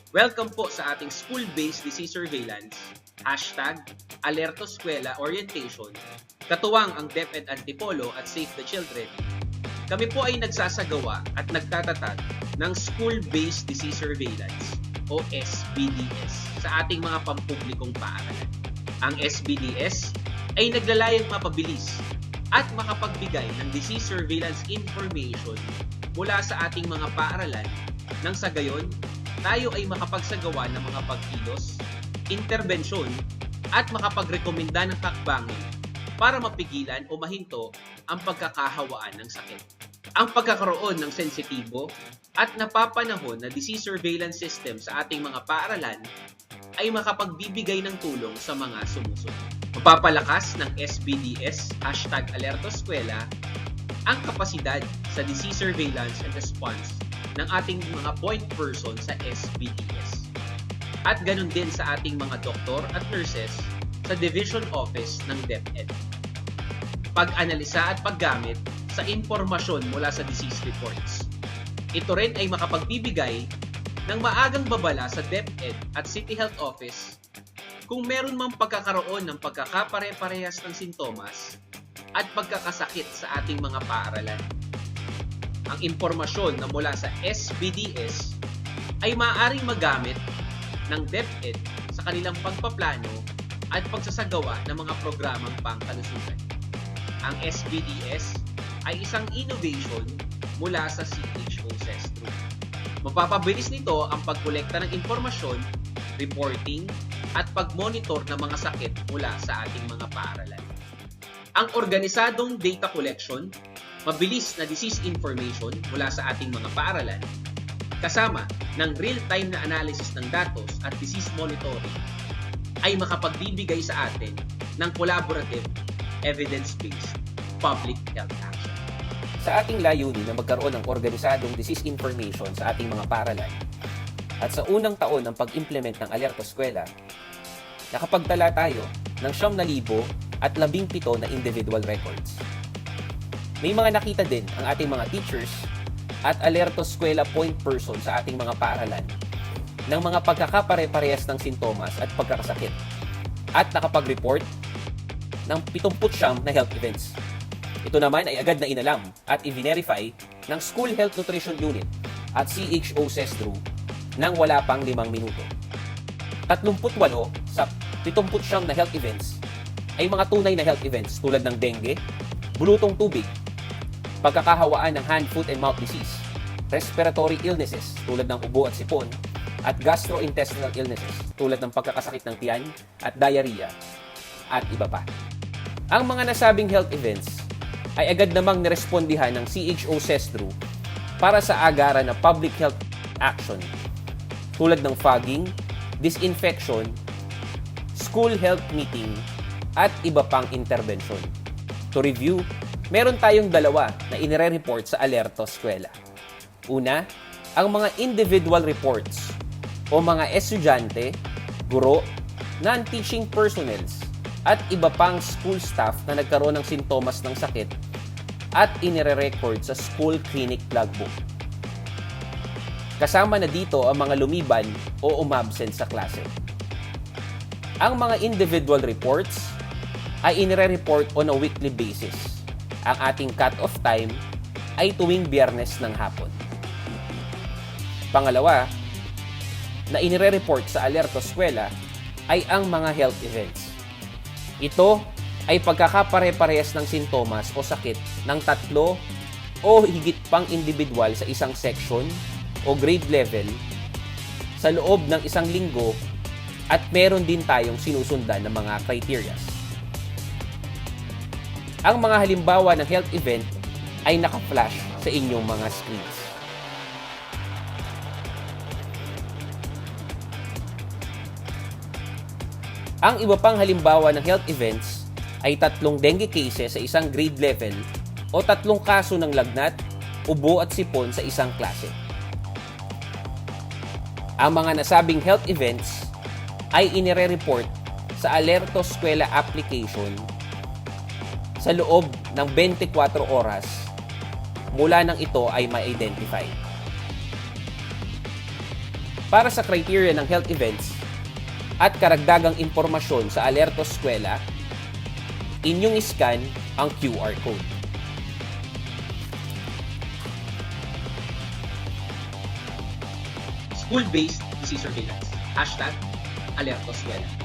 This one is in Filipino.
Welcome po sa ating school-based disease surveillance, #AlertoSkwela Orientation, katuwang ang DepEd Antipolo at Save the Children. Kami po ay nagsasagawa at nagtatatag ng school-based disease surveillance o SBDS sa ating mga pampublikong paaralan. Ang SBDS ay naglalayong mapabilis at makapagbigay ng disease surveillance information mula sa ating mga paaralan nang sa gayon tayo ay makapagsagawa ng mga pagkilos, interbensyon at makapagrekomenda ng hakbangin para mapigilan o mahinto ang pagkakahawaan ng sakit. Ang pagkakaroon ng sensitibo at napapanahon na disease surveillance system sa ating mga paaralan ay makapagbibigay ng tulong sa mga sumusunod. Mapapalakas ng SBDS #AlertoSkwela ang kapasidad sa disease surveillance and response ng ating mga point person sa SBDS. At ganun din sa ating mga doktor at nurses sa Division Office ng DepEd. Pag-analisa at paggamit sa impormasyon mula sa disease reports. Ito rin ay makapagbibigay ng maagang babala sa DepEd at City Health Office kung meron mang pagkakaroon ng pagkakapare-parehas ng sintomas at pagkakasakit sa ating mga paaralan. Ang impormasyon na mula sa SBDS ay maaaring magamit ng DepEd sa kanilang pagpaplano at pagsasagawa ng mga programang pangkalusugan. Ang SBDS ay isang innovation mula sa CHO CESTRU. Mapapabilis nito ang pagkolekta ng impormasyon, reporting, at pagmonitor ng mga sakit mula sa ating mga paaralan. Ang organisadong data collection, mabilis na disease information mula sa ating mga paaralan, kasama ng real-time na analysis ng datos at disease monitoring, ay makapagbibigay sa atin ng collaborative, evidence-based public health action. Sa ating layunin na magkaroon ng organisadong disease information sa ating mga paaralan at sa unang taon ng pag-implement ng AlertoSkwela, nakapagtala tayo ng 9,017 na individual records. May mga nakita din ang ating mga teachers at AlertoSkwela point person sa ating mga paaralan ng mga pagkakapare-parehas ng sintomas at pagkakasakit at nakapag-report ng 79 na health events. Ito naman ay agad na inalam at i-verify ng School Health Nutrition Unit at CHO CESTRU nang wala pang 5 minuto. 38 sa 79 na health events ay mga tunay na health events tulad ng dengue, bulutong tubig, pagkakahawaan ng hand, foot, and mouth disease, respiratory illnesses tulad ng ubo at sipon, at gastrointestinal illnesses tulad ng pagkakasakit ng tiyan at diarrhea, at iba pa. Ang mga nasabing health events ay agad namang nirespondihan ng CHO CESTRU para sa agaran na public health action tulad ng fogging, disinfection, school health meeting, at iba pang intervention. To review, meron tayong dalawa na inire-report sa AlertoSkwela. Una, ang mga individual reports o mga estudyante, guro, non-teaching personnels, at iba pang school staff na nagkaroon ng sintomas ng sakit at inire-record sa school clinic logbook. Kasama na dito ang mga lumiban o umabsent sa klase. Ang mga individual reports ay inire-report on a weekly basis. Ang ating cut-off time ay tuwing Biyernes ng hapon. Pangalawa, na inire-report sa AlertoSkwela ay ang mga health events. Ito ay pagkakapare-parehas ng sintomas o sakit ng 3 o higit pang individual sa isang section o grade level sa loob ng 1 linggo at meron din tayong sinusundan ng mga criteria. Ang mga halimbawa ng health event ay naka-flash sa inyong mga screens. Ang iba pang halimbawa ng health events ay 3 dengue cases sa isang grade level o 3 kaso ng lagnat, ubo at sipon sa isang klase. Ang mga nasabing health events ay inire-report sa AlertoSkwela application sa loob ng 24 oras mula nang ito ay ma-identify. Para sa criteria ng health events at karagdagang impormasyon sa Alerto Eskwela, inyong scan ang QR code. School-based disease surveillance. #Alerto Eskwela.